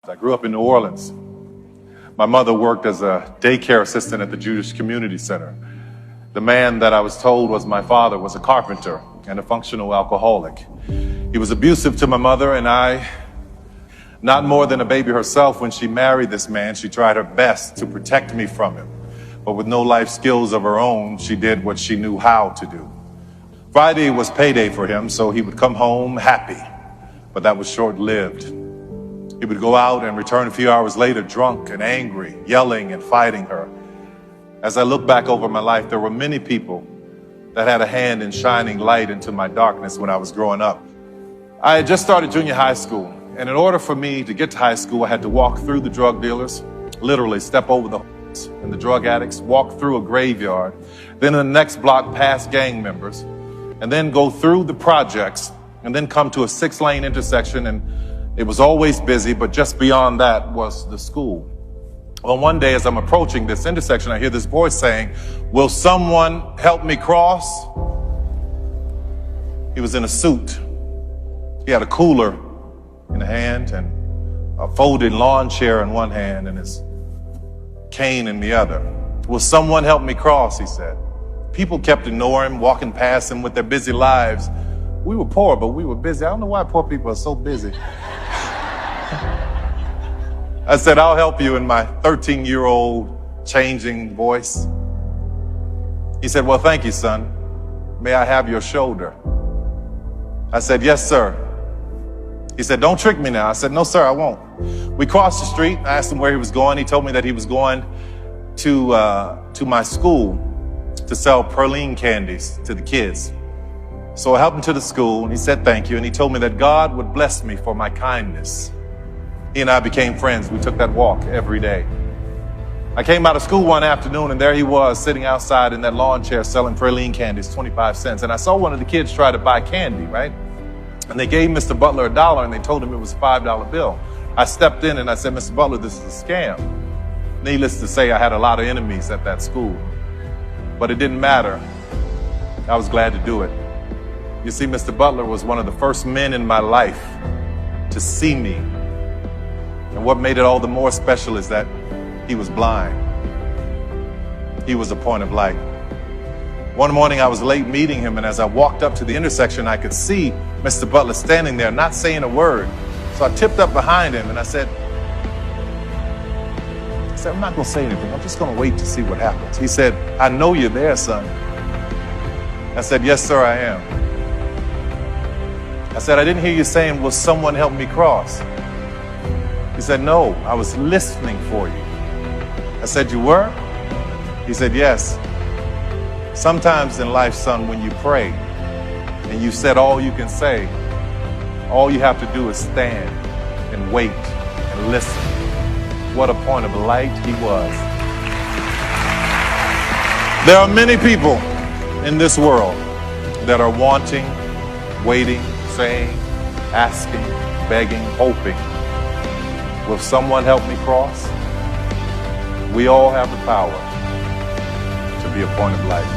I grew up in New Orleans. My mother worked as a daycare assistant at the Jewish Community Center. The man that I was told was my father was a carpenter and a functional alcoholic. He was abusive to my mother and I. Not more than a baby herself, when she married this man, she tried her best to protect me from him. But with no life skills of her own, she did what she knew how to do. Friday was payday for him, so he would come home happy, but that was short-lived. He would go out and return a few hours later drunk and angry, yelling and fighting her. As I look back over my life, there were many people that had a hand in shining light into my darkness when I was growing up. I had just started junior high school, and in order for me to get to high school, I had to walk through the drug dealers, literally step over the and the drug addicts, walk through a graveyard, then in the next block past gang members, and then go through the projects, and then come to a 6-lane intersection, and it was always busy, but just beyond that was the school. Well, one day as I'm approaching this intersection, I hear this voice saying, "Will someone help me cross?" He was in a suit. He had a cooler in a hand and a folded lawn chair in one hand and his cane in the other. "Will someone help me cross?" he said. People kept ignoring him, walking past him with their busy lives. We were poor, but we were busy. I don't know why poor people are so busy. I said, "I'll help you," in my 13-year-old changing voice. He said, "Well, thank you, son. May I have your shoulder?" I said, "Yes, sir." He said, "Don't trick me now." I said, "No, sir, I won't." We crossed the street. I asked him where he was going. He told me that he was going to my school to sell praline candies to the kids. So I helped him to the school, and he said thank you, and he told me that God would bless me for my kindness. He and I became friends. We took that walk every day. I came out of school one afternoon, and there he was sitting outside in that lawn chair selling praline candies, 25 cents. And I saw one of the kids try to buy candy, right? And they gave Mr. Butler $1, and they told him it was a $5 bill. I stepped in and I said, "Mr. Butler, this is a scam." Needless to say, I had a lot of enemies at that school, but it didn't matter. I was glad to do it. You see, Mr. Butler was one of the first men in my life to see me. And what made it all the more special is that he was blind. He was a point of light. One morning I was late meeting him, and as I walked up to the intersection, I could see Mr. Butler standing there, not saying a word. So I tipped up behind him and I said, "I'm not gonna say anything. I'm just gonna wait to see what happens." He said, "I know you're there, son." I said, "Yes, sir, I am." I said, "I didn't hear you saying, 'Will someone help me cross?'" He said, "No, I was listening for you." I said, "You were?" He said, "Yes. Sometimes in life, son, when you pray and you said all you can say, all you have to do is stand and wait and listen." What a point of light he was. There are many people in this world that are wanting, waiting, saying, asking, begging, hoping. Will someone help me cross? We all have the power to be a point of light.